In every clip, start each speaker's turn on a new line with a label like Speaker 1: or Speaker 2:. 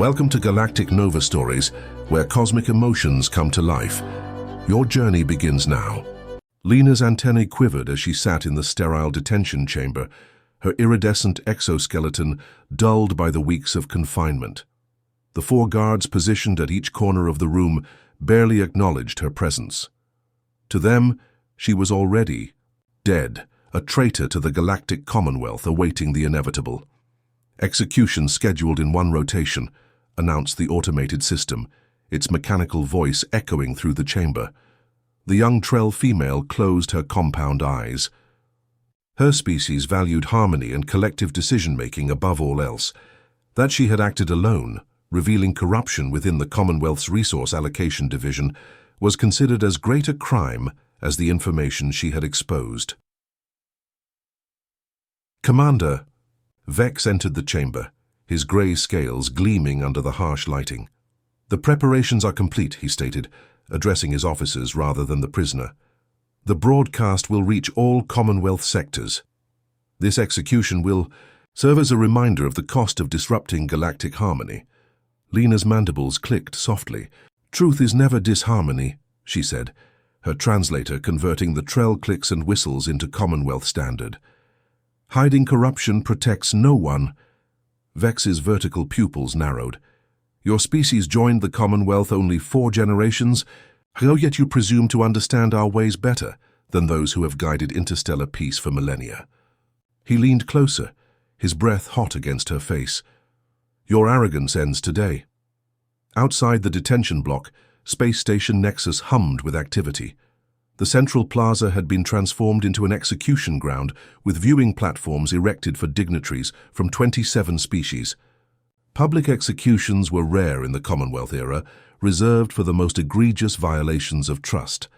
Speaker 1: Welcome to Galactic Nova Stories, where cosmic emotions come to life. Your journey begins now. Lena's antennae quivered as she sat in the sterile detention chamber, her iridescent exoskeleton dulled by the weeks of confinement. The 4 guards positioned at each corner of the room barely acknowledged her presence. To them, she was already dead, a traitor to the Galactic Commonwealth awaiting the inevitable. Execution scheduled in 1 rotation, announced the automated system, its mechanical voice echoing through the chamber. The young Trell female closed her compound eyes. Her species valued harmony and collective decision-making above all else. That she had acted alone, revealing corruption within the Commonwealth's Resource Allocation Division, was considered as great a crime as the information she had exposed. Commander, Vex entered the chamber, his grey scales gleaming under the harsh lighting. "The preparations are complete," he stated, addressing his officers rather than the prisoner. "The broadcast will reach all Commonwealth sectors. This execution will serve as a reminder of the cost of disrupting galactic harmony." Lena's mandibles clicked softly. "Truth is never disharmony," she said, her translator converting the Trell clicks and whistles into Commonwealth standard. "Hiding corruption protects no one." Vex's vertical pupils narrowed. "Your species joined the Commonwealth only 4 generations, how yet you presume to understand our ways better than those who have guided interstellar peace for millennia." He leaned closer, his breath hot against her face. "Your arrogance ends today." Outside the detention block, Space Station Nexus hummed with activity. The central plaza had been transformed into an execution ground with viewing platforms erected for dignitaries from 27 species. Public executions were rare in the Commonwealth era, reserved for the most egregious violations of trust.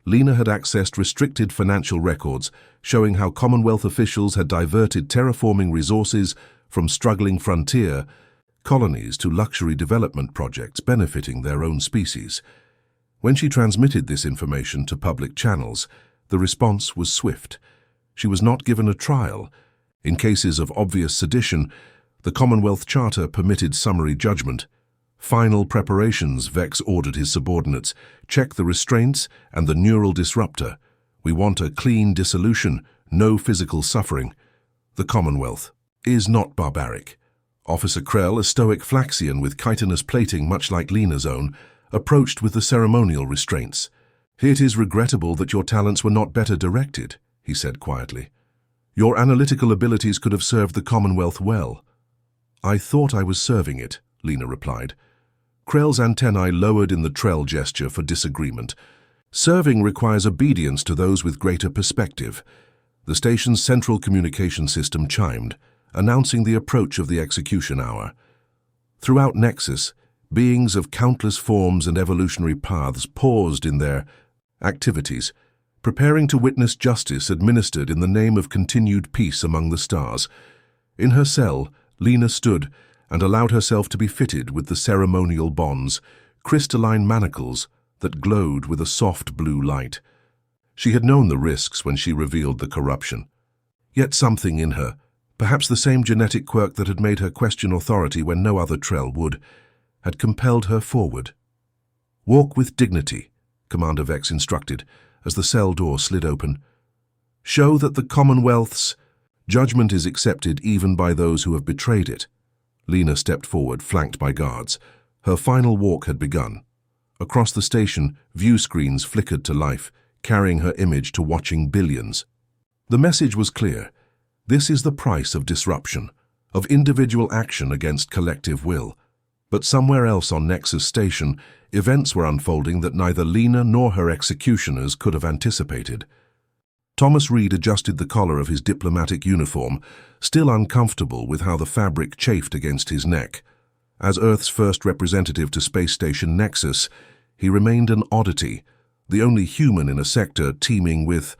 Speaker 1: Lena had accessed restricted financial records showing how Commonwealth officials had diverted terraforming resources from struggling frontier colonies to luxury development projects benefiting their own species. When she transmitted this information to public channels, the response was swift. She was not given a trial. In cases of obvious sedition, the Commonwealth Charter permitted summary judgment. "Final preparations," Vex ordered his subordinates. "Check the restraints and the neural disruptor. We want a clean dissolution, no physical suffering. The Commonwealth is not barbaric." Officer Krell, a stoic Flaxian with chitinous plating much like Lena's own, approached with the ceremonial restraints. "It is regrettable that your talents were not better directed," he said quietly. "Your analytical abilities could have served the Commonwealth well." "I thought I was serving it," Lena replied. Krell's antennae lowered in the Trell gesture for disagreement. "Serving requires obedience to those with greater perspective." The station's central communication system chimed, announcing the approach of the execution hour. Throughout Nexus, beings of countless forms and evolutionary paths paused in their activities, preparing to witness justice administered in the name of continued peace among the stars. In her cell, Lena stood and allowed herself to be fitted with the ceremonial bonds, crystalline manacles that glowed with a soft blue light. She had known the risks when she revealed the corruption. Yet something in her, perhaps the same genetic quirk that had made her question authority when no other Trell would, had compelled her forward. "Walk with dignity," Commander Vex instructed, as the cell door slid open. "Show that the Commonwealth's judgment is accepted even by those who have betrayed it." Lena stepped forward, flanked by guards. Her final walk had begun. Across the station, view screens flickered to life, carrying her image to watching billions. The message was clear. This is the price of disruption, of individual action against collective will. But somewhere else on Nexus Station, events were unfolding that neither Lena nor her executioners could have anticipated. Thomas Reed adjusted the collar of his diplomatic uniform, still uncomfortable with how the fabric chafed against his neck. As Earth's first representative to Space Station Nexus, he remained an oddity, the only human in a sector teeming with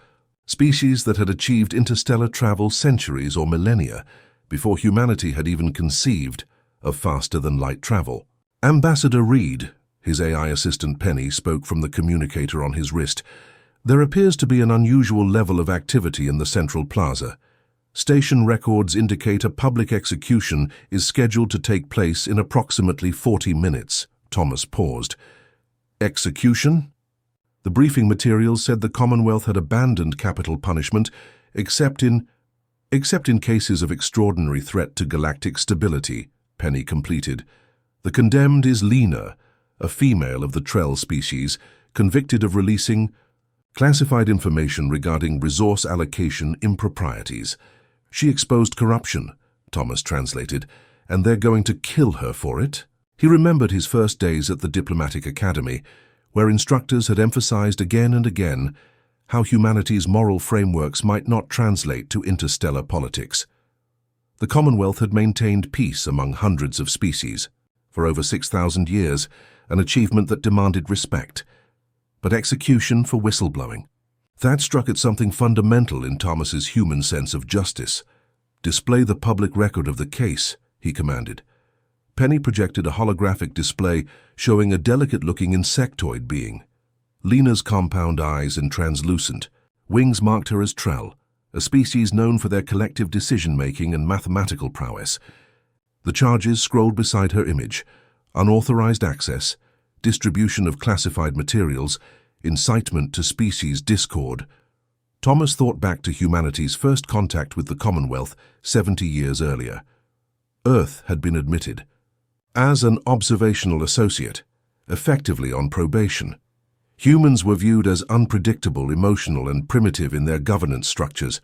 Speaker 1: species that had achieved interstellar travel centuries or millennia before humanity had even conceived of faster-than-light travel. "Ambassador Reed," his AI assistant Penny spoke from the communicator on his wrist, "there appears to be an unusual level of activity in the central plaza. Station records indicate a public execution is scheduled to take place in approximately 40 minutes. Thomas paused. Execution? The briefing materials said the Commonwealth had abandoned capital punishment except in cases of extraordinary threat to galactic stability, Penny completed. The condemned is Lena, a female of the Trell species, convicted of releasing classified information regarding resource allocation improprieties. She exposed corruption, Thomas translated, and they're going to kill her for it. He remembered his first days at the Diplomatic Academy, where instructors had emphasized again and again how humanity's moral frameworks might not translate to interstellar politics. The Commonwealth had maintained peace among hundreds of species for over 6,000 years, an achievement that demanded respect. But execution for whistleblowing. That struck at something fundamental in Thomas's human sense of justice. Display the public record of the case, he commanded. Penny projected a holographic display showing a delicate-looking insectoid being. Lena's compound eyes and translucent wings marked her as Trell, a species known for their collective decision-making and mathematical prowess. The charges scrolled beside her image: unauthorized access, distribution of classified materials, incitement to species discord. Thomas thought back to humanity's first contact with the Commonwealth 70 years earlier. Earth had been admitted as an observational associate, effectively on probation. Humans were viewed as unpredictable, emotional, and primitive in their governance structures.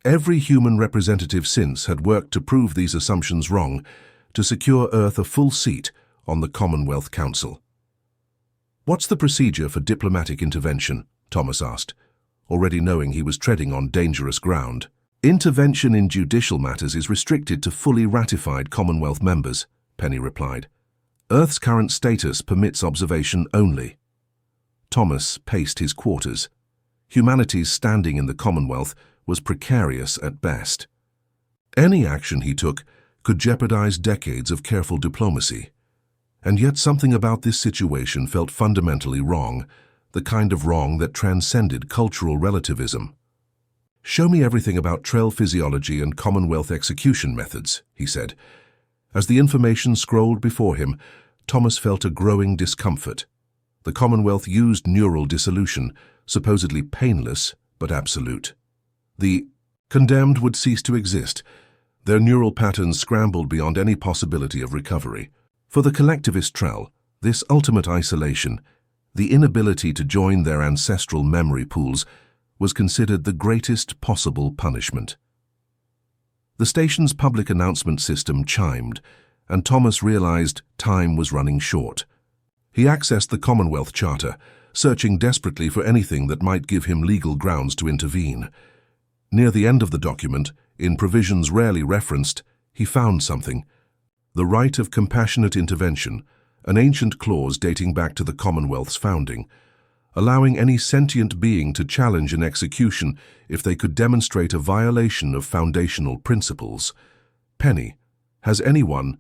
Speaker 1: Every human representative since had worked to prove these assumptions wrong, to secure Earth a full seat on the Commonwealth Council. "What's the procedure for diplomatic intervention?" Thomas asked, already knowing he was treading on dangerous ground. "Intervention in judicial matters is restricted to fully ratified Commonwealth members," Penny replied. "Earth's current status permits observation only." Thomas paced his quarters. Humanity's standing in the Commonwealth was precarious at best. Any action he took could jeopardize decades of careful diplomacy. And yet something about this situation felt fundamentally wrong, the kind of wrong that transcended cultural relativism. "Show me everything about Trell physiology and Commonwealth execution methods," he said. As the information scrolled before him, Thomas felt a growing discomfort. The Commonwealth used neural dissolution, supposedly painless but absolute. The condemned would cease to exist, their neural patterns scrambled beyond any possibility of recovery. For the collectivist Trell, this ultimate isolation, the inability to join their ancestral memory pools, was considered the greatest possible punishment. The station's public announcement system chimed, and Thomas realized time was running short. He accessed the Commonwealth Charter, searching desperately for anything that might give him legal grounds to intervene. Near the end of the document, in provisions rarely referenced, he found something: the right of compassionate intervention, an ancient clause dating back to the Commonwealth's founding, allowing any sentient being to challenge an execution if they could demonstrate a violation of foundational principles. Penny, has anyone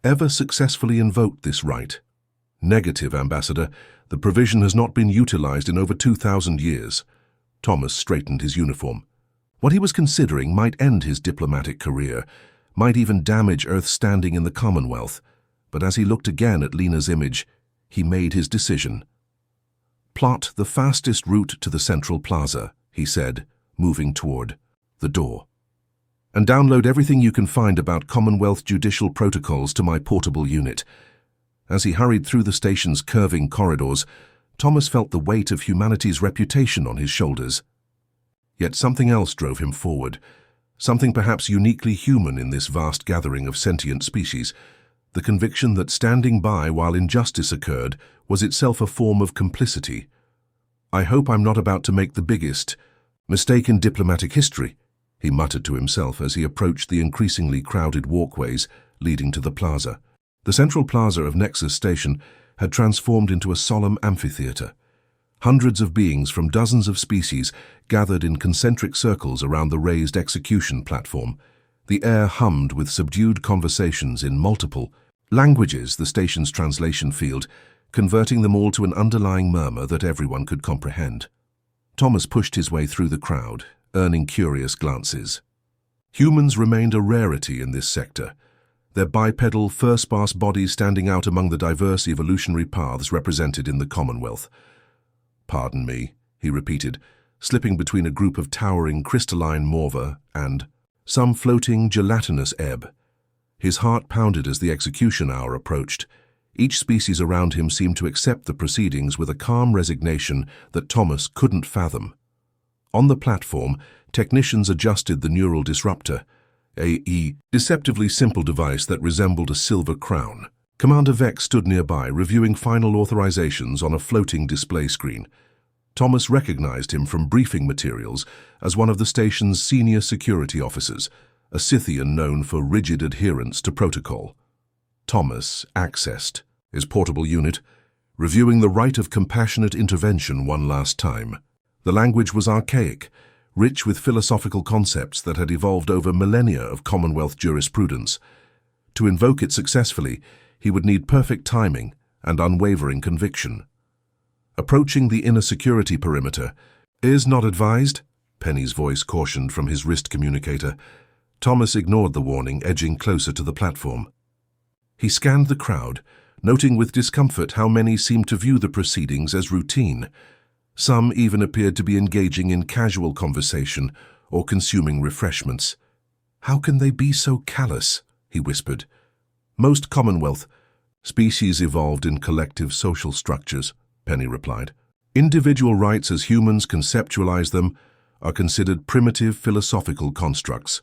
Speaker 1: ever successfully invoked this right? Negative, Ambassador. The provision has not been utilized in over 2,000 years. Thomas straightened his uniform. What he was considering might end his diplomatic career, might even damage Earth's standing in the Commonwealth. But as he looked again at Lena's image, he made his decision. "Plot the fastest route to the Central Plaza," he said, moving toward the door. "And download everything you can find about Commonwealth judicial protocols to my portable unit." As he hurried through the station's curving corridors, Thomas felt the weight of humanity's reputation on his shoulders. Yet something else drove him forward, something perhaps uniquely human in this vast gathering of sentient species, the conviction that standing by while injustice occurred was itself a form of complicity. "I hope I'm not about to make the biggest mistake in diplomatic history," he muttered to himself as he approached the increasingly crowded walkways leading to the plaza. The central plaza of Nexus Station had transformed into a solemn amphitheater. Hundreds of beings from dozens of species gathered in concentric circles around the raised execution platform. The air hummed with subdued conversations in multiple languages, the station's translation field, converting them all to an underlying murmur that everyone could comprehend. Thomas pushed his way through the crowd, earning curious glances. Humans remained a rarity in this sector, their bipedal, fur-sparse bodies standing out among the diverse evolutionary paths represented in the Commonwealth. "Pardon me," he repeated, slipping between a group of towering crystalline morva and some floating gelatinous ebb. His heart pounded as the execution hour approached. Each species around him seemed to accept the proceedings with a calm resignation that Thomas couldn't fathom. On the platform, technicians adjusted the neural disruptor, a deceptively simple device that resembled a silver crown. Commander Vex stood nearby, reviewing final authorizations on a floating display screen. Thomas recognized him from briefing materials as one of the station's senior security officers, a Scythian known for rigid adherence to protocol. Thomas accessed his portable unit, reviewing the right of compassionate intervention one last time. The language was archaic, rich with philosophical concepts that had evolved over millennia of Commonwealth jurisprudence. To invoke it successfully, he would need perfect timing and unwavering conviction. Approaching the inner security perimeter, "Is not advised," Penny's voice cautioned from his wrist communicator. Thomas ignored the warning, edging closer to the platform. He scanned the crowd, noting with discomfort how many seemed to view the proceedings as routine. Some even appeared to be engaging in casual conversation or consuming refreshments. "How can they be so callous?" he whispered. "Most Commonwealth species evolved in collective social structures," Penny replied. "Individual rights as humans conceptualize them are considered primitive philosophical constructs."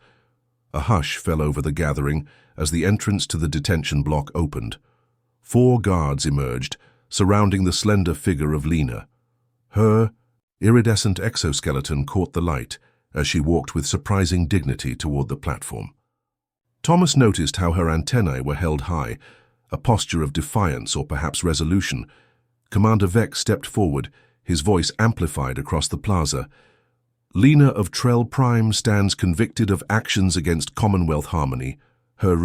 Speaker 1: A hush fell over the gathering as the entrance to the detention block opened. 4 guards emerged, surrounding the slender figure of Lena. Her iridescent exoskeleton caught the light as she walked with surprising dignity toward the platform. Thomas noticed how her antennae were held high, a posture of defiance or perhaps resolution. Commander Vex stepped forward, his voice amplified across the plaza. "Lena of Trell Prime stands convicted of actions against Commonwealth harmony. Her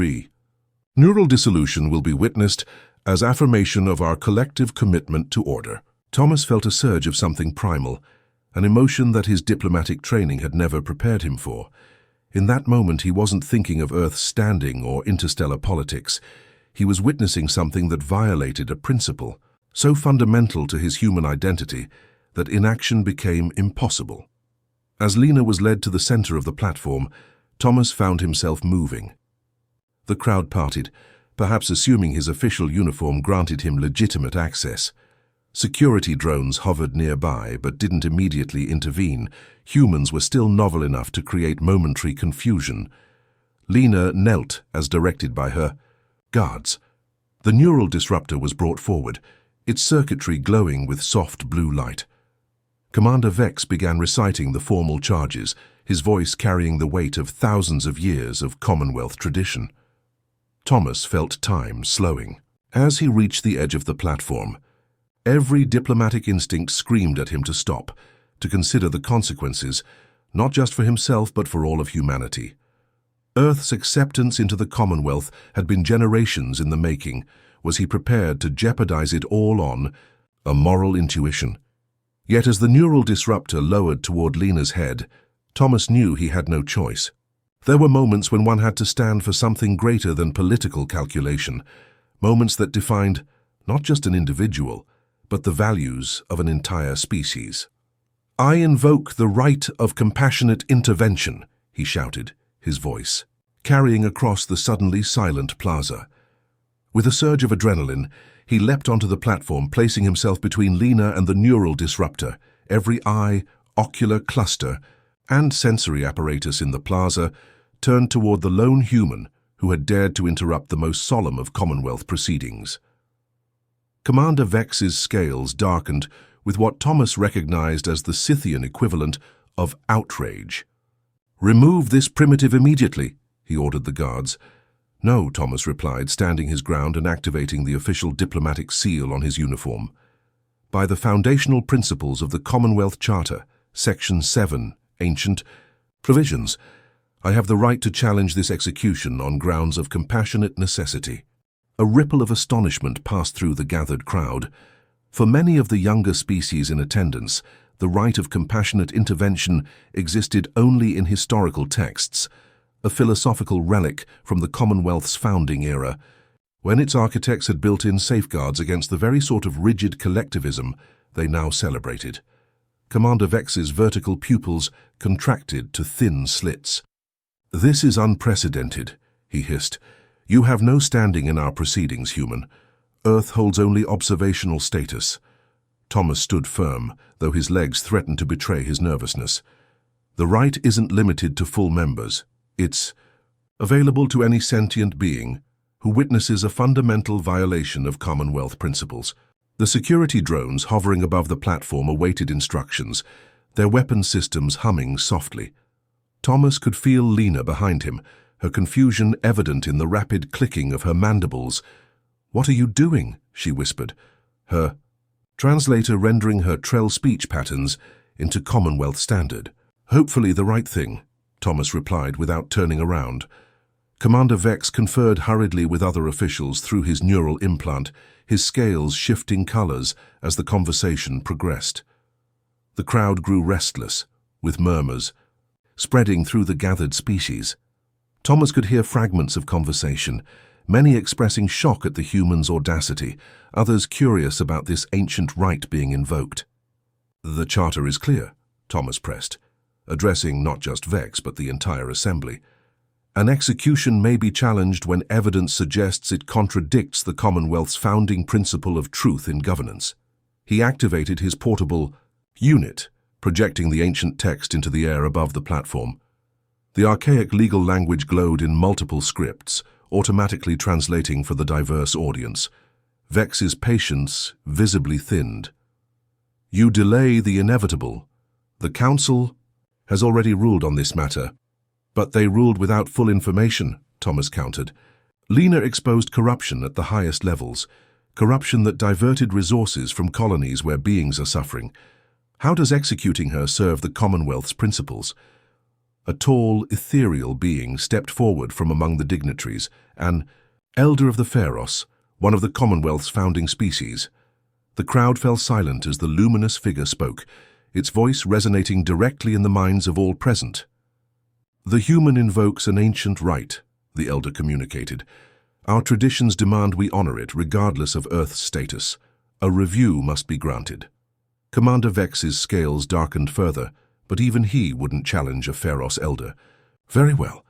Speaker 1: neural dissolution will be witnessed as affirmation of our collective commitment to order." Thomas felt a surge of something primal, an emotion that his diplomatic training had never prepared him for. In that moment, he wasn't thinking of Earth's standing or interstellar politics. He was witnessing something that violated a principle so fundamental to his human identity that inaction became impossible. As Lena was led to the center of the platform, Thomas found himself moving. The crowd parted, perhaps assuming his official uniform granted him legitimate access. Security drones hovered nearby but didn't immediately intervene. Humans were still novel enough to create momentary confusion. Lena knelt as directed by her guards. The neural disruptor was brought forward, its circuitry glowing with soft blue light. Commander Vex began reciting the formal charges, his voice carrying the weight of thousands of years of Commonwealth tradition. Thomas felt time slowing. As he reached the edge of the platform, every diplomatic instinct screamed at him to stop, to consider the consequences, not just for himself but for all of humanity. Earth's acceptance into the Commonwealth had been generations in the making. Was he prepared to jeopardize it all on a moral intuition? Yet as the neural disruptor lowered toward Lena's head, Thomas knew he had no choice. There were moments when one had to stand for something greater than political calculation, moments that defined not just an individual, but the values of an entire species. "I invoke the right of compassionate intervention," he shouted, his voice carrying across the suddenly silent plaza. With a surge of adrenaline, he leapt onto the platform, placing himself between Lena and the neural disruptor. Every eye, ocular cluster, and sensory apparatus in the plaza turned toward the lone human who had dared to interrupt the most solemn of Commonwealth proceedings. Commander Vex's scales darkened with what Thomas recognized as the Scythian equivalent of outrage. "Remove this primitive immediately," he ordered the guards. "No," Thomas replied, standing his ground and activating the official diplomatic seal on his uniform. "By the foundational principles of the Commonwealth Charter, Section 7, Ancient Provisions, I have the right to challenge this execution on grounds of compassionate necessity." A ripple of astonishment passed through the gathered crowd. For many of the younger species in attendance, the right of compassionate intervention existed only in historical texts, a philosophical relic from the Commonwealth's founding era, when its architects had built in safeguards against the very sort of rigid collectivism they now celebrated. Commander Vex's vertical pupils contracted to thin slits. "This is unprecedented," he hissed. "You have no standing in our proceedings, human. Earth holds only observational status." Thomas stood firm, though his legs threatened to betray his nervousness. "The right isn't limited to full members. It's available to any sentient being who witnesses a fundamental violation of Commonwealth principles." The security drones hovering above the platform awaited instructions, their weapon systems humming softly. Thomas could feel Lena behind him, her confusion evident in the rapid clicking of her mandibles. "What are you doing?" she whispered, her translator rendering her Trell speech patterns into Commonwealth standard. "Hopefully the right thing," Thomas replied without turning around. Commander Vex conferred hurriedly with other officials through his neural implant, his scales shifting colors as the conversation progressed. The crowd grew restless, with murmurs spreading through the gathered species. Thomas could hear fragments of conversation, many expressing shock at the human's audacity, others curious about this ancient rite being invoked. "The charter is clear," Thomas pressed, addressing not just Vex but the entire assembly. "An execution may be challenged when evidence suggests it contradicts the Commonwealth's founding principle of truth in governance." He activated his portable unit, projecting the ancient text into the air above the platform. The archaic legal language glowed in multiple scripts, automatically translating for the diverse audience. Vex's patience visibly thinned. "You delay the inevitable. The Council has already ruled on this matter." "But they ruled without full information," Thomas countered. "Lena exposed corruption at the highest levels, corruption that diverted resources from colonies where beings are suffering. How does executing her serve the Commonwealth's principles?" A tall, ethereal being stepped forward from among the dignitaries, an elder of the Pharos, one of the Commonwealth's founding species. The crowd fell silent as the luminous figure spoke, its voice resonating directly in the minds of all present. "The human invokes an ancient rite," the elder communicated. "Our traditions demand we honor it, regardless of Earth's status. A review must be granted." Commander Vex's scales darkened further, but even he wouldn't challenge a Pharos elder. "Very well.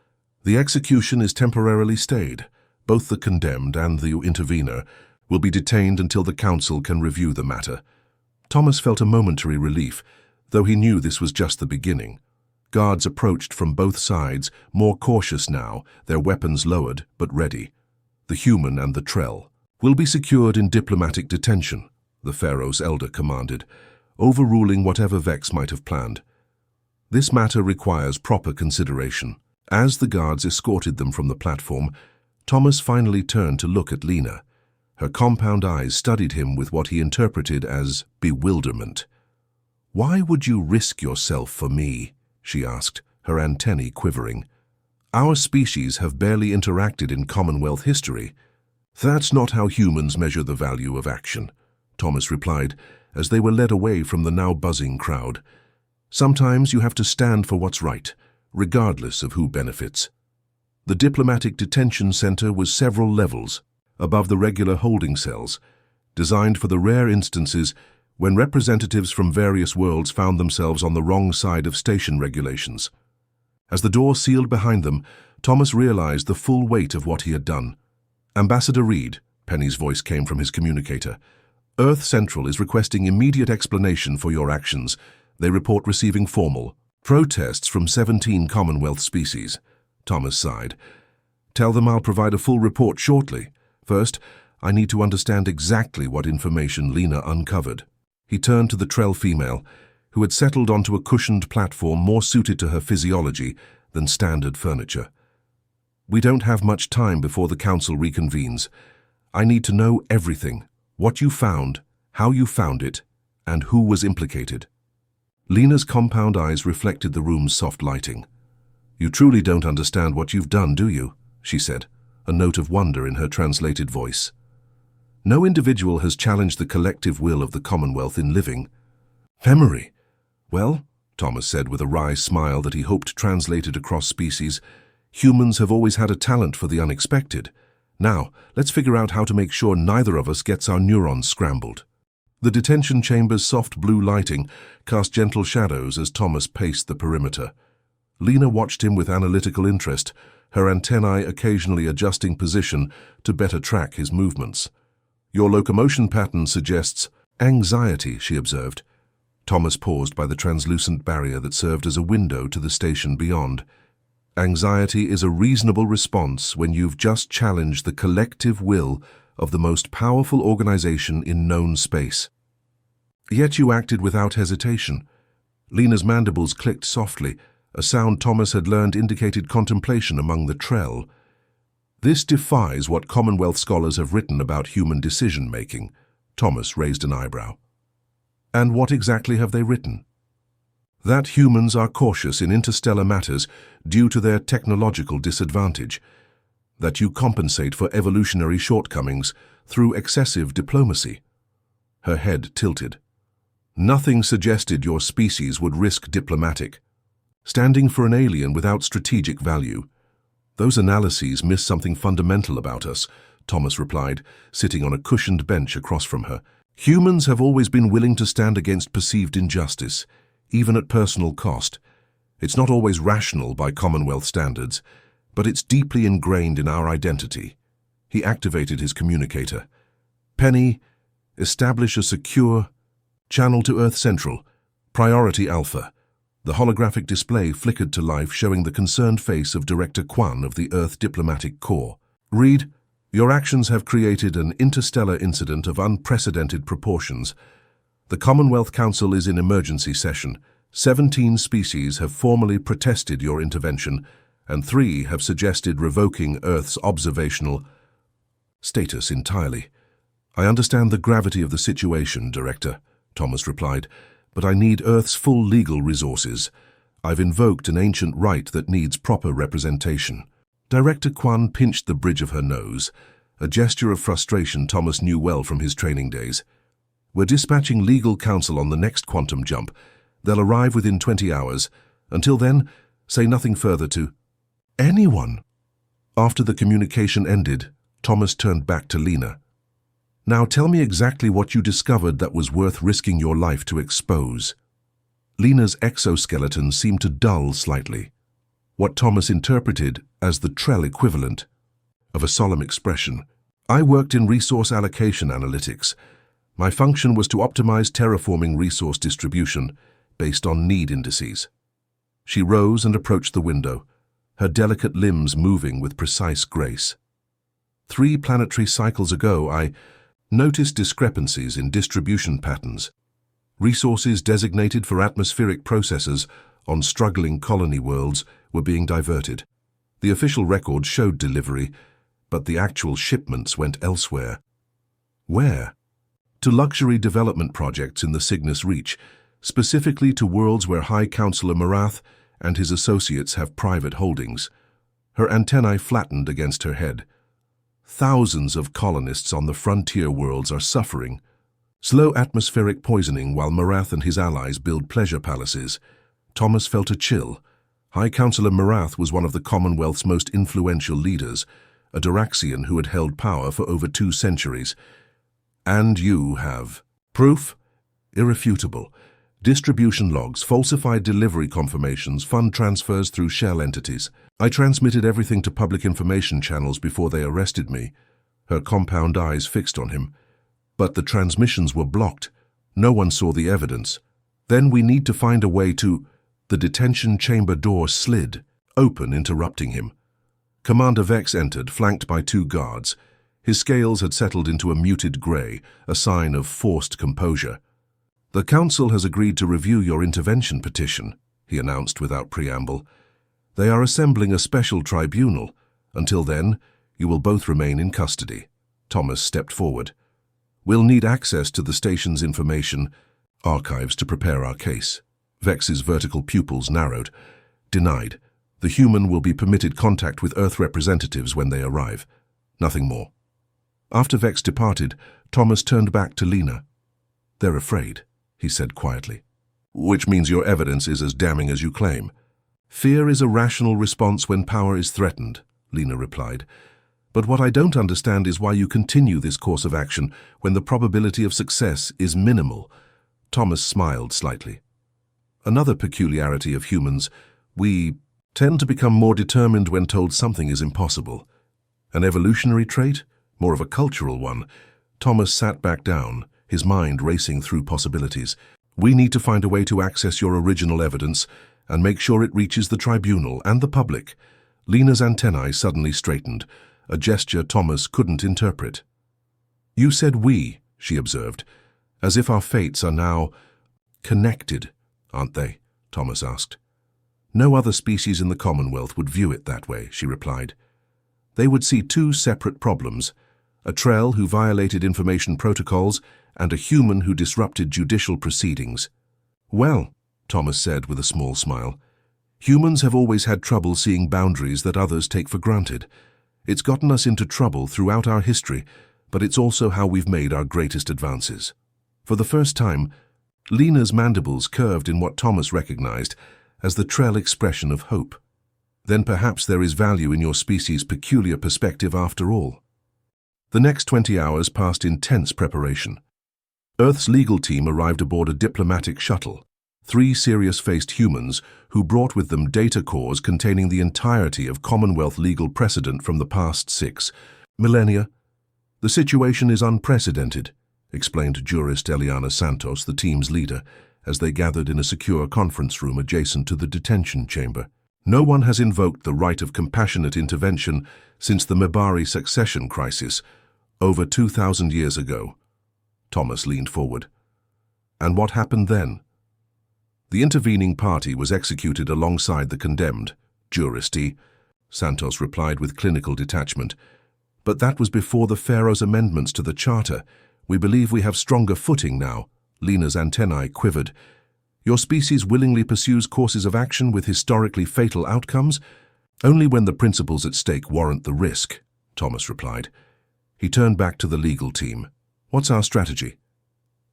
Speaker 1: The execution is temporarily stayed. Both the condemned and the intervener will be detained until the Council can review the matter." Thomas felt a momentary relief, though he knew this was just the beginning. Guards approached from both sides, more cautious now, their weapons lowered but ready. The human and the Trell will be secured in diplomatic detention, the Pharaoh's elder commanded, overruling whatever Vex might have planned. "This matter requires proper consideration." As the guards escorted them from the platform, Thomas finally turned to look at Lena. Her compound eyes studied him with what he interpreted as bewilderment. "Why would you risk yourself for me?" she asked, her antennae quivering. "Our species have barely interacted in Commonwealth history." "That's not how humans measure the value of action," Thomas replied, as they were led away from the now buzzing crowd. "Sometimes you have to stand for what's right, regardless of who benefits." The diplomatic detention center was several levels above the regular holding cells, designed for the rare instances when representatives from various worlds found themselves on the wrong side of station regulations. As the door sealed behind them, Thomas realized the full weight of what he had done. "Ambassador Reed," Penny's voice came from his communicator, "Earth Central is requesting immediate explanation for your actions. They report receiving formal protests from 17 Commonwealth species." Thomas sighed. "Tell them I'll provide a full report shortly. First, I need to understand exactly what information Lena uncovered." He turned to the Trell female, who had settled onto a cushioned platform more suited to her physiology than standard furniture. "We don't have much time before the Council reconvenes. I need to know everything, what you found, how you found it, and who was implicated." Lena's compound eyes reflected the room's soft lighting. "You truly don't understand what you've done, do you?" she said, a note of wonder in her translated voice. "No individual has challenged the collective will of the Commonwealth in living memory." "Well," Thomas said with a wry smile that he hoped translated across species, Humans have always had a talent for the unexpected. Now, let's figure out how to make sure neither of us gets our neurons scrambled. The detention chamber's soft blue lighting cast gentle shadows as Thomas paced the perimeter. Lena watched him with analytical interest, her antennae occasionally adjusting position to better track his movements. "Your locomotion pattern suggests anxiety," she observed. Thomas paused by the translucent barrier that served as a window to the station beyond. "Anxiety is a reasonable response when you've just challenged the collective will of the most powerful organization in known space. Yet you acted without hesitation." Lena's mandibles clicked softly, a sound Thomas had learned indicated contemplation among the Trell. "This defies what Commonwealth scholars have written about human decision-making." Thomas raised an eyebrow. "And what exactly have they written?" "That humans are cautious in interstellar matters due to their technological disadvantage. That you compensate for evolutionary shortcomings through excessive diplomacy." Her head tilted. "Nothing suggested your species would risk diplomatic. Standing for an alien without strategic value. Those analyses miss something fundamental about us," Thomas replied, sitting on a cushioned bench across from her. "Humans have always been willing to stand against perceived injustice, even at personal cost. It's not always rational by Commonwealth standards, but it's deeply ingrained in our identity." He activated his communicator. "Penny, establish a secure channel to Earth Central, Priority Alpha." The holographic display flickered to life, showing the concerned face of Director Kwan of the Earth Diplomatic Corps. "Read, your actions have created an interstellar incident of unprecedented proportions. The Commonwealth Council is in emergency session. 17 species have formally protested your intervention, and 3 have suggested revoking Earth's observational status entirely." "I understand the gravity of the situation, Director," Thomas replied, "but I need Earth's full legal resources. I've invoked an ancient right that needs proper representation." Director Kwan pinched the bridge of her nose, a gesture of frustration Thomas knew well from his training days. "We're dispatching legal counsel on the next quantum jump. They'll arrive within 20 hours. Until then, say nothing further to anyone." After the communication ended, Thomas turned back to Lena. "Now tell me exactly what you discovered that was worth risking your life to expose." Lena's exoskeleton seemed to dull slightly, what Thomas interpreted as the Trell equivalent of a solemn expression. "I worked in resource allocation analytics. My function was to optimize terraforming resource distribution based on need indices." She rose and approached the window, her delicate limbs moving with precise grace. 3 planetary cycles ago, I noticed discrepancies in distribution patterns. Resources designated for atmospheric processes on struggling colony worlds were being diverted. The official records showed delivery, but the actual shipments went elsewhere. Where? To luxury development projects in the Cygnus Reach, specifically to worlds where High Counselor Marath and his associates have private holdings. Her antennae flattened against her head. Thousands of colonists on the frontier worlds are suffering. Slow atmospheric poisoning while Marath and his allies build pleasure palaces. Thomas felt a chill. High Counselor Marath was one of the Commonwealth's most influential leaders, a Duraxian who had held power for over 2 centuries. "And you have proof?" "Irrefutable. Distribution logs, falsified delivery confirmations, fund transfers through shell entities. I transmitted everything to public information channels before they arrested me." Her compound eyes fixed on him. "But the transmissions were blocked. No one saw the evidence. Then we need to find a way to—" The detention chamber door slid, open, interrupting him. Commander Vex entered, flanked by 2 guards. His scales had settled into a muted grey, a sign of forced composure. "The Council has agreed to review your intervention petition," he announced without preamble. "They are assembling a special tribunal. Until then, you will both remain in custody." Thomas stepped forward. "We'll need access to the station's information archives to prepare our case." Vex's vertical pupils narrowed. "Denied. The human will be permitted contact with Earth representatives when they arrive. Nothing more." After Vex departed, Thomas turned back to Lena. "They're afraid," he said quietly. "Which means your evidence is as damning as you claim." Fear is a rational response when power is threatened, Lena replied. But what I don't understand is why you continue this course of action when the probability of success is minimal. Thomas smiled slightly. Another peculiarity of humans, we tend to become more determined when told something is impossible. An evolutionary trait? More of a cultural one. Thomas sat back down, his mind racing through possibilities. We need to find a way to access your original evidence and make sure it reaches the tribunal and the public. Lena's antennae suddenly straightened, a gesture Thomas couldn't interpret. You said we, she observed, as if our fates are now connected, aren't they? Thomas asked. No other species in the Commonwealth would view it that way, she replied. They would see two separate problems, a Trell who violated information protocols and a human who disrupted judicial proceedings. Well, Thomas said with a small smile, humans have always had trouble seeing boundaries that others take for granted. It's gotten us into trouble throughout our history, but it's also how we've made our greatest advances. For the first time, Lena's mandibles curved in what Thomas recognized as the Trell expression of hope. Then perhaps there is value in your species' peculiar perspective after all. The next 20 hours passed in tense preparation. Earth's legal team arrived aboard a diplomatic shuttle, 3 serious-faced humans who brought with them data cores containing the entirety of Commonwealth legal precedent from the past 6 millennia. The situation is unprecedented, explained jurist Eliana Santos, the team's leader, as they gathered in a secure conference room adjacent to the detention chamber. No one has invoked the right of compassionate intervention since the Mibari succession crisis, over 2,000 years ago. Thomas leaned forward. And what happened then? The intervening party was executed alongside the condemned, juristi, Santos replied with clinical detachment. But that was before the Pharaoh's amendments to the Charter. We believe we have stronger footing now. Lena's antennae quivered. Your species willingly pursues courses of action with historically fatal outcomes? Only when the principles at stake warrant the risk, Thomas replied. He turned back to the legal team. What's our strategy?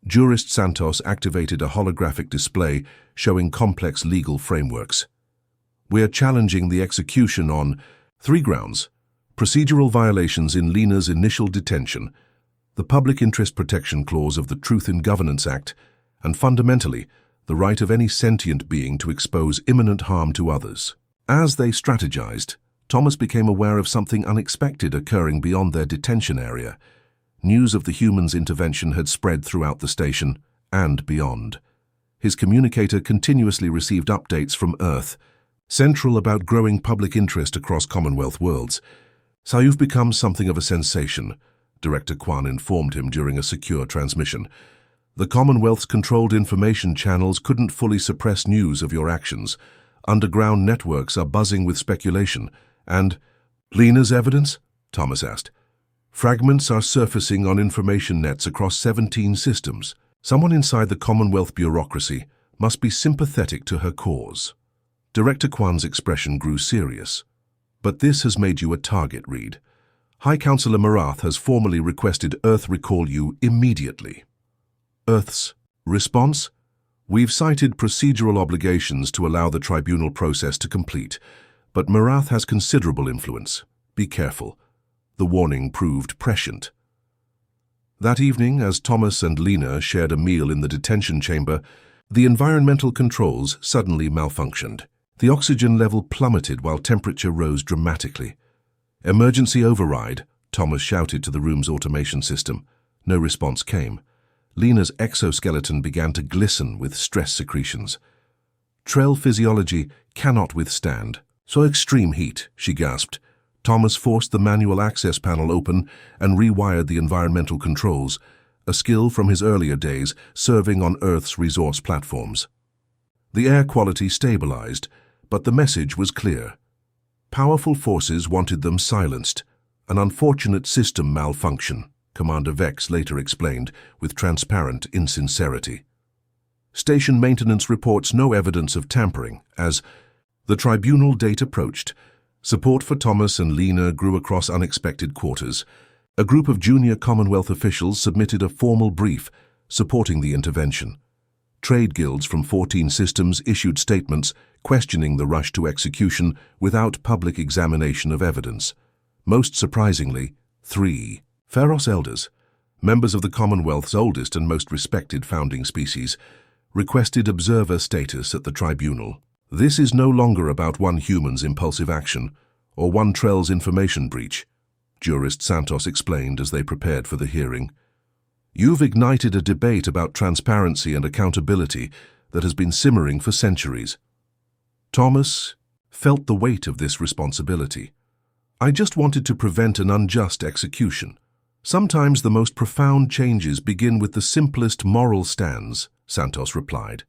Speaker 1: Jurist Santos activated a holographic display showing complex legal frameworks. We are challenging the execution on 3 grounds: procedural violations in Lena's initial detention, the Public Interest Protection Clause of the Truth in Governance Act, and fundamentally, the right of any sentient being to expose imminent harm to others. As they strategized, Thomas became aware of something unexpected occurring beyond their detention area. News of the humans' intervention had spread throughout the station and beyond. His communicator continuously received updates from Earth, central about growing public interest across Commonwealth worlds. So you've become something of a sensation, Director Kwan informed him during a secure transmission. The Commonwealth's controlled information channels couldn't fully suppress news of your actions. Underground networks are buzzing with speculation. And Lena's evidence? Thomas asked. Fragments are surfacing on information nets across 17 systems. Someone inside the Commonwealth bureaucracy must be sympathetic to her cause. Director Kwan's expression grew serious. But this has made you a target, Reed. High Counselor Marath has formally requested Earth recall you immediately. Earth's response? We've cited procedural obligations to allow the tribunal process to complete, but Marath has considerable influence. Be careful. The warning proved prescient. That evening, as Thomas and Lena shared a meal in the detention chamber, the environmental controls suddenly malfunctioned. The oxygen level plummeted while temperature rose dramatically. Emergency override, Thomas shouted to the room's automation system. No response came. Lena's exoskeleton began to glisten with stress secretions. Trell physiology cannot withstand. So extreme heat, she gasped. Thomas forced the manual access panel open and rewired the environmental controls, a skill from his earlier days serving on Earth's resource platforms. The air quality stabilized, but the message was clear. Powerful forces wanted them silenced. An unfortunate system malfunction, Commander Vex later explained with transparent insincerity. Station maintenance reports no evidence of tampering, as the tribunal date approached. Support for Thomas and Lena grew across unexpected quarters. A group of junior Commonwealth officials submitted a formal brief supporting the intervention. Trade guilds from 14 systems issued statements questioning the rush to execution without public examination of evidence. Most surprisingly, 3 Pharos elders, members of the Commonwealth's oldest and most respected founding species, requested observer status at the tribunal. This is no longer about one human's impulsive action or one Trell's information breach, Jurist Santos explained as they prepared for the hearing. You've ignited a debate about transparency and accountability that has been simmering for centuries. Thomas felt the weight of this responsibility. I just wanted to prevent an unjust execution. Sometimes the most profound changes begin with the simplest moral stands, Santos replied.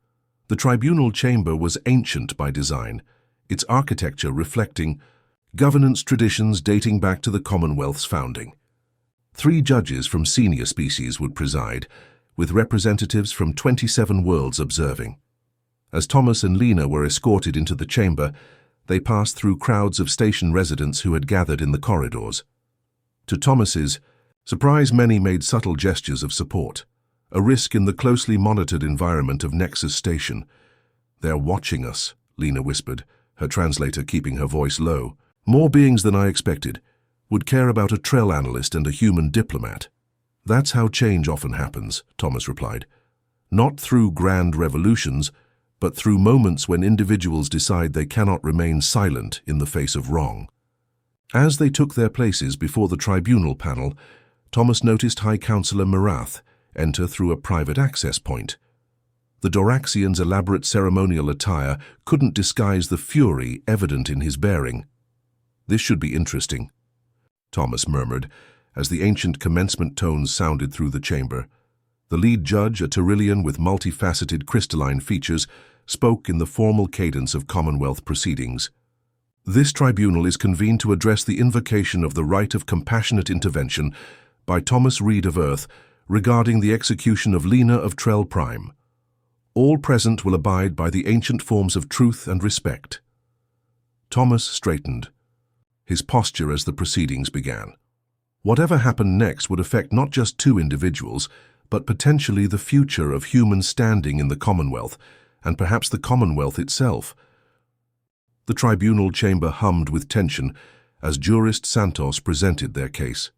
Speaker 1: The tribunal chamber was ancient by design, its architecture reflecting governance traditions dating back to the Commonwealth's founding. 3 judges from senior species would preside, with representatives from 27 worlds observing. As Thomas and Lena were escorted into the chamber, they passed through crowds of station residents who had gathered in the corridors. To Thomas's surprise, many made subtle gestures of support, a risk in the closely monitored environment of Nexus Station. "They're watching us," Lena whispered, her translator keeping her voice low. "More beings than I expected would care about a Trell analyst and a human diplomat." "That's how change often happens," Thomas replied. "Not through grand revolutions, but through moments when individuals decide they cannot remain silent in the face of wrong." As they took their places before the tribunal panel, Thomas noticed High Counselor Marath enter through a private access point. The Doraxian's elaborate ceremonial attire couldn't disguise the fury evident in his bearing. "This should be interesting," Thomas murmured, as the ancient commencement tones sounded through the chamber. The lead judge, a Tyrillian with multifaceted crystalline features, spoke in the formal cadence of Commonwealth proceedings. "This tribunal is convened to address the invocation of the right of compassionate intervention by Thomas Reed of Earth regarding the execution of Lena of Trell Prime. All present will abide by the ancient forms of truth and respect." Thomas straightened, his posture as the proceedings began. Whatever happened next would affect not just 2 individuals, but potentially the future of human standing in the Commonwealth, and perhaps the Commonwealth itself. The tribunal chamber hummed with tension as Jurist Santos presented their case.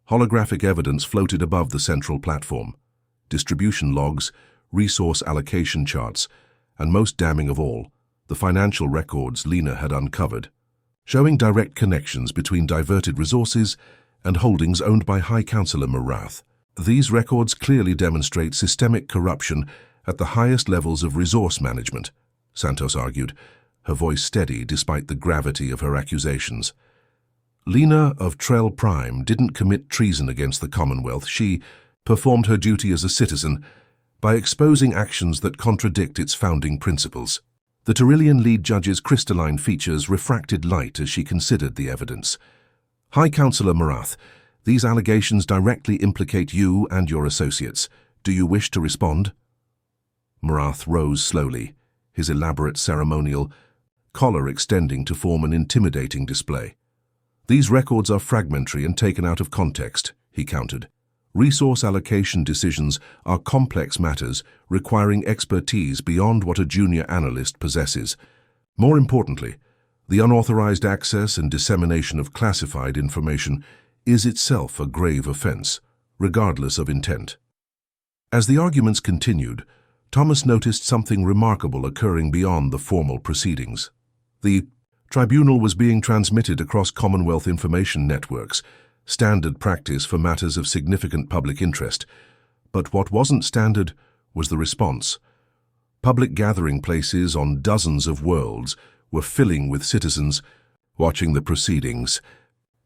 Speaker 1: Holographic evidence floated above the central platform. Distribution logs, resource allocation charts, and most damning of all, the financial records Lena had uncovered, showing direct connections between diverted resources and holdings owned by High Counselor Marath. These records clearly demonstrate systemic corruption at the highest levels of resource management, Santos argued, her voice steady despite the gravity of her accusations. Lena of Trell Prime didn't commit treason against the Commonwealth. She performed her duty as a citizen by exposing actions that contradict its founding principles. The Tyrillian lead judge's crystalline features refracted light as she considered the evidence. "High Counselor Marath, these allegations directly implicate you and your associates. Do you wish to respond?" Marath rose slowly, his elaborate ceremonial collar extending to form an intimidating display. "These records are fragmentary and taken out of context," he countered. "Resource allocation decisions are complex matters requiring expertise beyond what a junior analyst possesses. More importantly, the unauthorized access and dissemination of classified information is itself a grave offense, regardless of intent." As the arguments continued, Thomas noticed something remarkable occurring beyond the formal proceedings. The tribunal was being transmitted across Commonwealth information networks, standard practice for matters of significant public interest. But what wasn't standard was the response. Public gathering places on dozens of worlds were filling with citizens watching the proceedings.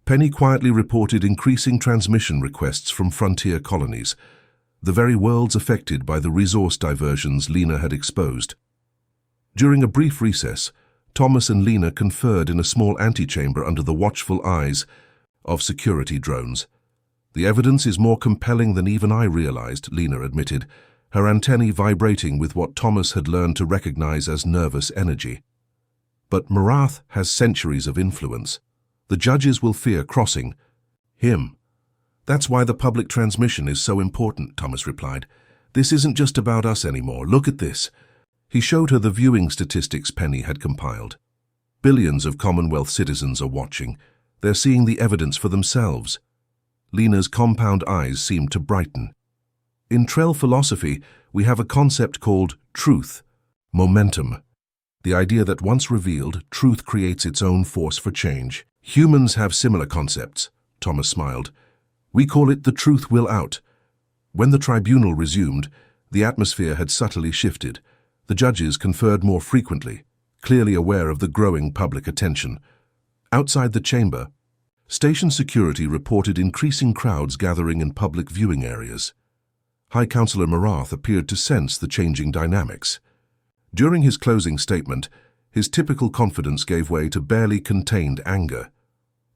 Speaker 1: Penny quietly reported increasing transmission requests from frontier colonies, the very worlds affected by the resource diversions Lena had exposed. During a brief recess, Thomas and Lena conferred in a small antechamber under the watchful eyes of security drones. "The evidence is more compelling than even I realized," Lena admitted, her antennae vibrating with what Thomas had learned to recognize as nervous energy. "But Marath has centuries of influence. The judges will fear crossing him." "That's why the public transmission is so important," Thomas replied. "This isn't just about us anymore. Look at this." He showed her the viewing statistics Penny had compiled. Billions of Commonwealth citizens are watching. They're seeing the evidence for themselves. Lena's compound eyes seemed to brighten. In Trell philosophy, we have a concept called truth, momentum. The idea that once revealed, truth creates its own force for change. Humans have similar concepts, Thomas smiled. We call it the truth will out. When the tribunal resumed, the atmosphere had subtly shifted. The judges conferred more frequently, clearly aware of the growing public attention. Outside the chamber, station security reported increasing crowds gathering in public viewing areas. High Counselor Marath appeared to sense the changing dynamics. During his closing statement, his typical confidence gave way to barely contained anger.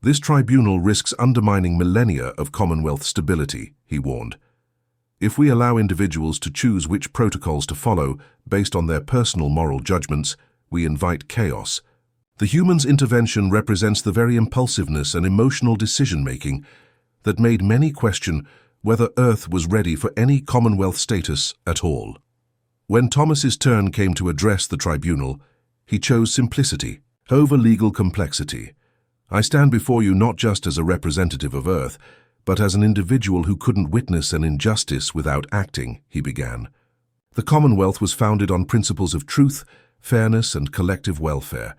Speaker 1: This tribunal risks undermining millennia of Commonwealth stability, he warned. If we allow individuals to choose which protocols to follow based on their personal moral judgments, we invite chaos. The human's intervention represents the very impulsiveness and emotional decision-making that made many question whether Earth was ready for any Commonwealth status at all. When Thomas's turn came to address the tribunal, he chose simplicity over legal complexity. I stand before you not just as a representative of Earth, but as an individual who couldn't witness an injustice without acting, he began. The Commonwealth was founded on principles of truth, fairness, and collective welfare.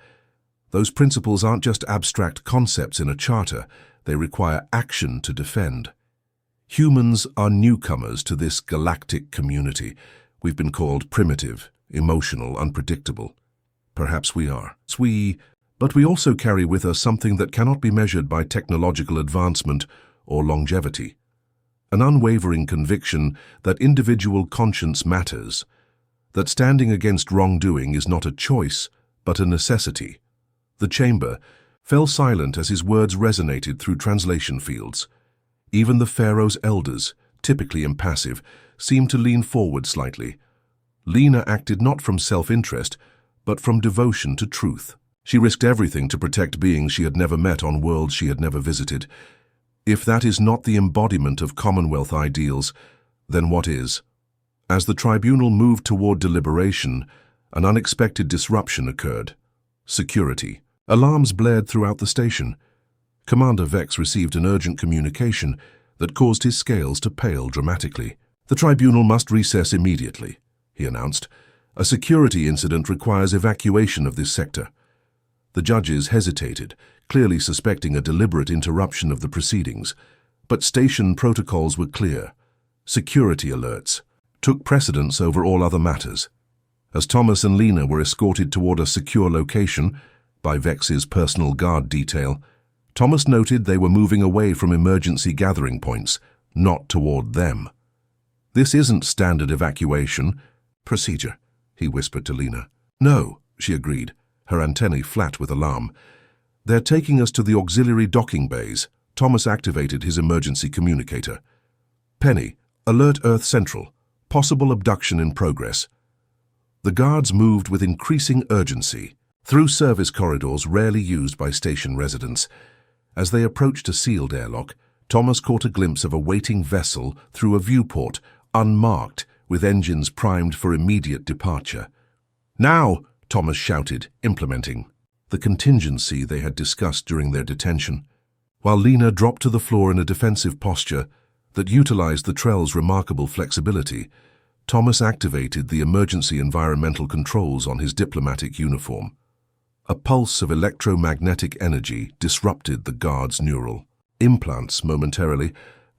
Speaker 1: Those principles aren't just abstract concepts in a charter, they require action to defend. Humans are newcomers to this galactic community. We've been called primitive, emotional, unpredictable. Perhaps we are. But we also carry with us something that cannot be measured by technological advancement or longevity. An unwavering conviction that individual conscience matters, that standing against wrongdoing is not a choice, but a necessity. The chamber fell silent as his words resonated through translation fields. Even the Pharaoh's elders, typically impassive, seemed to lean forward slightly. Lena acted not from self-interest, but from devotion to truth. She risked everything to protect beings she had never met on worlds she had never visited. If that is not the embodiment of Commonwealth ideals, then what is? As the tribunal moved toward deliberation, an unexpected disruption occurred. Security. Alarms blared throughout the station. Commander Vex received an urgent communication that caused his scales to pale dramatically. The tribunal must recess immediately, he announced. A security incident requires evacuation of this sector. The judges hesitated, clearly suspecting a deliberate interruption of the proceedings. But station protocols were clear. Security alerts took precedence over all other matters. As Thomas and Lena were escorted toward a secure location by Vex's personal guard detail, Thomas noted they were moving away from emergency gathering points, not toward them. This isn't standard evacuation procedure, he whispered to Lena. No, she agreed, her antennae flat with alarm. They're taking us to the auxiliary docking bays. Thomas activated his emergency communicator. Penny, alert Earth Central. Possible abduction in progress. The guards moved with increasing urgency through service corridors rarely used by station residents. As they approached a sealed airlock, Thomas caught a glimpse of a waiting vessel through a viewport, unmarked, with engines primed for immediate departure. Now, Thomas shouted, implementing the contingency they had discussed during their detention, while Lena dropped to the floor in a defensive posture that utilized the Trell's remarkable flexibility. Thomas activated the emergency environmental controls on his diplomatic uniform. A pulse of electromagnetic energy disrupted the guard's neural implants momentarily,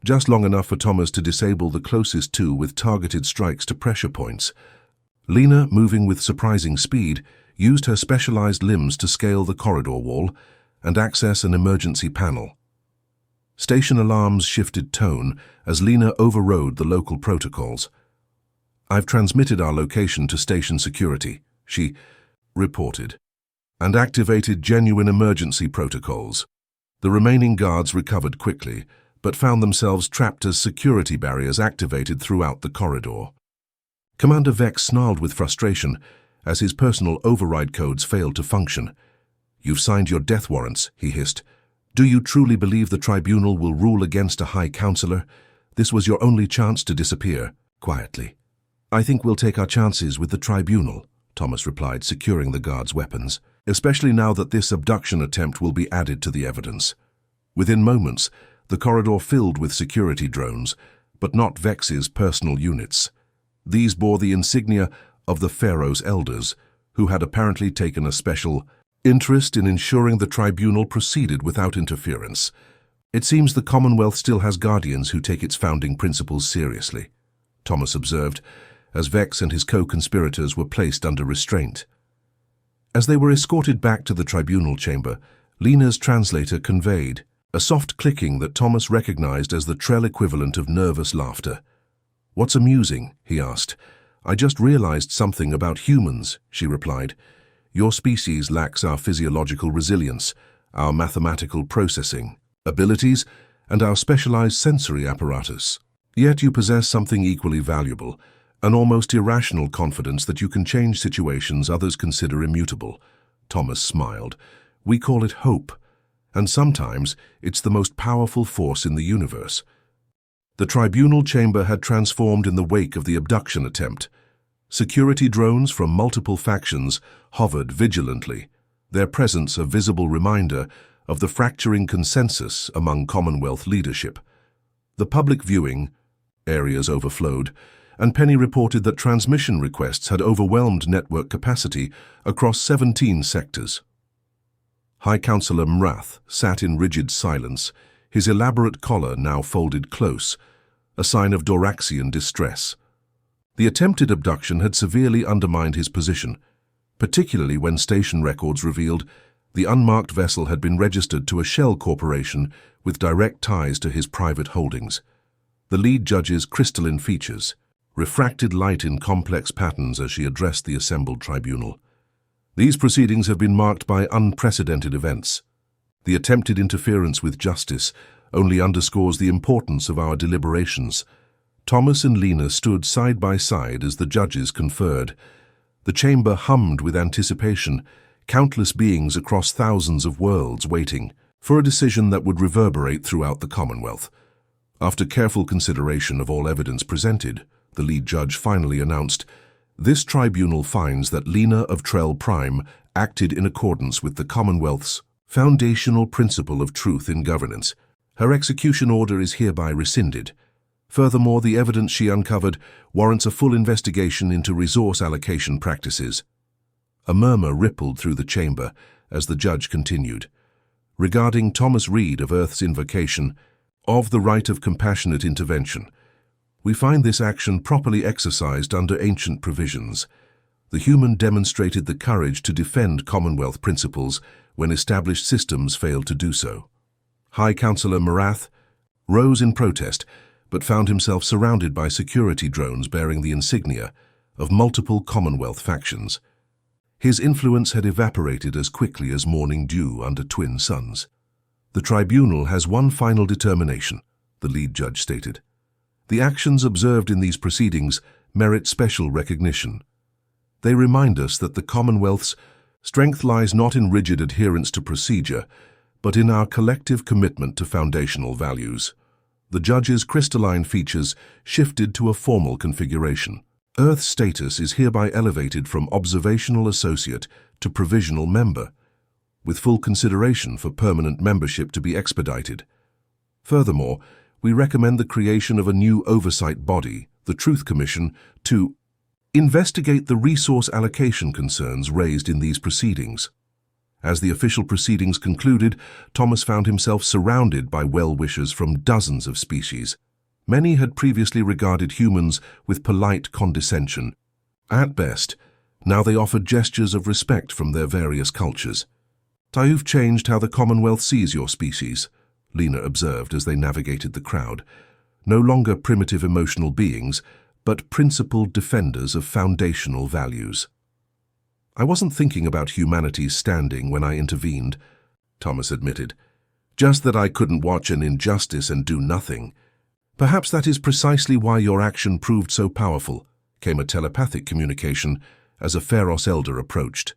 Speaker 1: just long enough for Thomas to disable the closest two with targeted strikes to pressure points. Lena, moving with surprising speed, used her specialized limbs to scale the corridor wall and access an emergency panel. Station alarms shifted tone as Lena overrode the local protocols. I've transmitted our location to station security, she reported, and activated genuine emergency protocols. The remaining guards recovered quickly, but found themselves trapped as security barriers activated throughout the corridor. Commander Vex snarled with frustration as his personal override codes failed to function. You've signed your death warrants, he hissed. Do you truly believe the tribunal will rule against a High Counselor? This was your only chance to disappear, quietly. I think we'll take our chances with the tribunal, Thomas replied, securing the guard's weapons, especially now that this abduction attempt will be added to the evidence. Within moments, the corridor filled with security drones, but not Vex's personal units. These bore the insignia of the Pharaoh's elders, who had apparently taken a special interest in ensuring the tribunal proceeded without interference. It seems the Commonwealth still has guardians who take its founding principles seriously, Thomas observed, as Vex and his co-conspirators were placed under restraint. As they were escorted back to the tribunal chamber, Lena's translator conveyed a soft clicking that Thomas recognized as the Trell equivalent of nervous laughter. "What's amusing?" he asked. "I just realized something about humans," she replied. "Your species lacks our physiological resilience, our mathematical processing abilities, and our specialized sensory apparatus. Yet you possess something equally valuable, an almost irrational confidence that you can change situations others consider immutable." Thomas smiled. "We call it hope, and sometimes it's the most powerful force in the universe." The tribunal chamber had transformed in the wake of the abduction attempt. Security drones from multiple factions hovered vigilantly, their presence a visible reminder of the fracturing consensus among Commonwealth leadership. The public viewing areas overflowed, and Penny reported that transmission requests had overwhelmed network capacity across 17 sectors. High Counselor Mrath sat in rigid silence, his elaborate collar now folded close, a sign of Doraxian distress. The attempted abduction had severely undermined his position, particularly when station records revealed the unmarked vessel had been registered to a shell corporation with direct ties to his private holdings. The lead judge's crystalline features refracted light in complex patterns as she addressed the assembled tribunal. "These proceedings have been marked by unprecedented events. The attempted interference with justice only underscores the importance of our deliberations." Thomas and Lena stood side by side as the judges conferred. The chamber hummed with anticipation, countless beings across thousands of worlds waiting for a decision that would reverberate throughout the Commonwealth. After careful consideration of all evidence presented, the lead judge finally announced, "This tribunal finds that Lena of Trell Prime acted in accordance with the Commonwealth's foundational principle of truth in governance. Her execution order is hereby rescinded. Furthermore, the evidence she uncovered warrants a full investigation into resource allocation practices." A murmur rippled through the chamber as the judge continued. "Regarding Thomas Reed of Earth's invocation of the right of compassionate intervention, we find this action properly exercised under ancient provisions. The human demonstrated the courage to defend Commonwealth principles when established systems failed to do so." High Counselor Marath rose in protest, but found himself surrounded by security drones bearing the insignia of multiple Commonwealth factions. His influence had evaporated as quickly as morning dew under twin suns. "The tribunal has one final determination," the lead judge stated. "The actions observed in these proceedings merit special recognition. They remind us that the Commonwealth's strength lies not in rigid adherence to procedure, but in our collective commitment to foundational values." The judge's crystalline features shifted to a formal configuration. Earth's status is hereby elevated from observational associate to provisional member, with full consideration for permanent membership to be expedited. Furthermore, we recommend the creation of a new oversight body, the Truth Commission, to investigate the resource allocation concerns raised in these proceedings. As the official proceedings concluded, Thomas found himself surrounded by well-wishers from dozens of species. Many had previously regarded humans with polite condescension. At best, now they offered gestures of respect from their various cultures. "You've changed how the Commonwealth sees your species," Lena observed as they navigated the crowd. "No longer primitive emotional beings, but principled defenders of foundational values." "I wasn't thinking about humanity's standing when I intervened," Thomas admitted. "Just that I couldn't watch an injustice and do nothing." "Perhaps that is precisely why your action proved so powerful," came a telepathic communication as a Pharos elder approached.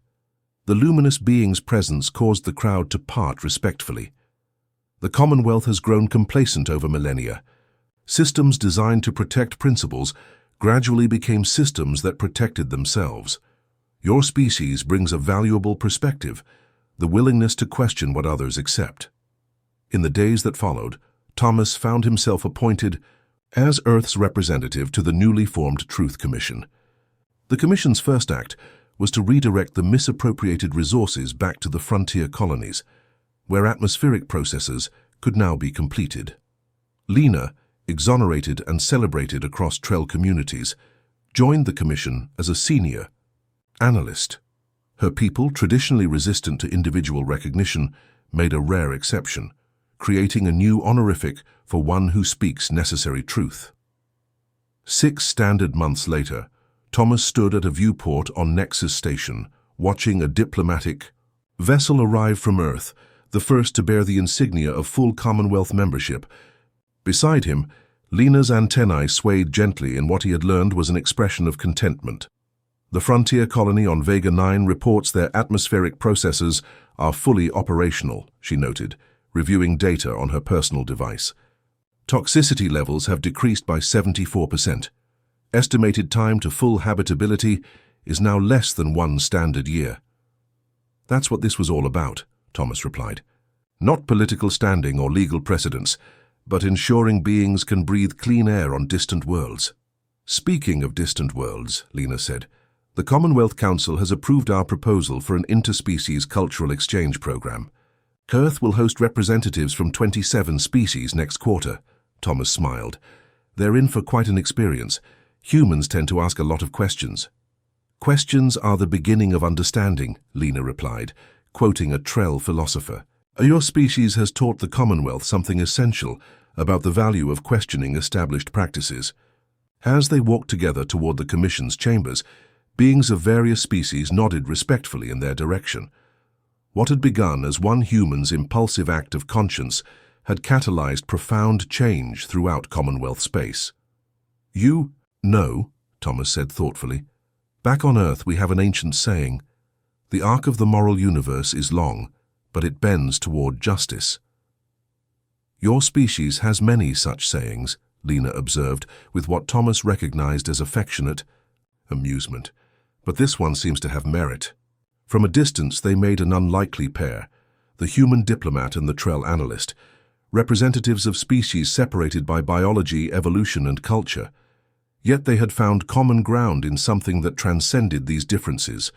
Speaker 1: The luminous being's presence caused the crowd to part respectfully. The Commonwealth has grown complacent over millennia. Systems designed to protect principles gradually became systems that protected themselves. Your species brings a valuable perspective, the willingness to question what others accept. In the days that followed, Thomas found himself appointed as Earth's representative to the newly formed Truth Commission. The Commission's first act was to redirect the misappropriated resources back to the frontier colonies, where atmospheric processes could now be completed. Lena, exonerated and celebrated across Trell communities, joined the Commission as a senior analyst. Her people, traditionally resistant to individual recognition, made a rare exception, creating a new honorific for one who speaks necessary truth. 6 standard months later, Thomas stood at a viewport on Nexus Station, watching a diplomatic vessel arrive from Earth, the first to bear the insignia of full Commonwealth membership. Beside him, Lena's antennae swayed gently in what he had learned was an expression of contentment. The frontier colony on Vega 9 reports their atmospheric processes are fully operational, she noted, reviewing data on her personal device. Toxicity levels have decreased by 74%. Estimated time to full habitability is now less than 1 standard year. That's what this was all about, Thomas replied. Not political standing or legal precedence, but ensuring beings can breathe clean air on distant worlds. Speaking of distant worlds, Lena said, the Commonwealth Council has approved our proposal for an interspecies cultural exchange program. Earth will host representatives from 27 species next quarter. Thomas smiled. They're in for quite an experience. Humans tend to ask a lot of questions. Questions are the beginning of understanding, Lena replied, quoting a Trell philosopher. Your species has taught the Commonwealth something essential about the value of questioning established practices. As they walked together toward the Commission's chambers, beings of various species nodded respectfully in their direction. What had begun as one human's impulsive act of conscience had catalyzed profound change throughout Commonwealth space. You know, Thomas said thoughtfully, back on Earth we have an ancient saying, the arc of the moral universe is long, but it bends toward justice. Your species has many such sayings, Lena observed, with what Thomas recognized as affectionate amusement. But this one seems to have merit. From a distance they made an unlikely pair, the human diplomat and the Trell analyst, representatives of species separated by biology, evolution, and culture. Yet they had found common ground in something that transcended these differences,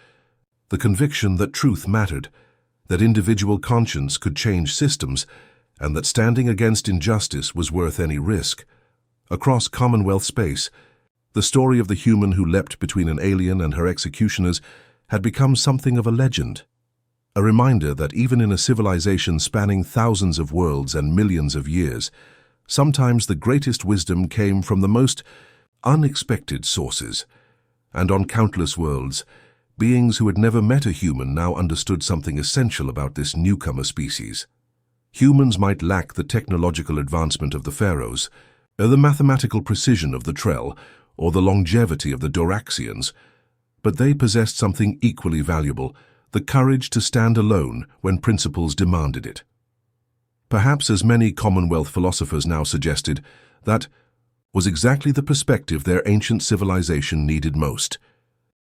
Speaker 1: the conviction that truth mattered, that individual conscience could change systems, and that standing against injustice was worth any risk. Across Commonwealth space, the story of the human who leapt between an alien and her executioners had become something of a legend, a reminder that even in a civilization spanning thousands of worlds and millions of years, sometimes the greatest wisdom came from the most unexpected sources. And on countless worlds, beings who had never met a human now understood something essential about this newcomer species. Humans might lack the technological advancement of the pharaohs, the mathematical precision of the Trell, or the longevity of the Doraxians, but they possessed something equally valuable, the courage to stand alone when principles demanded it. Perhaps, as many Commonwealth philosophers now suggested, that was exactly the perspective their ancient civilization needed most.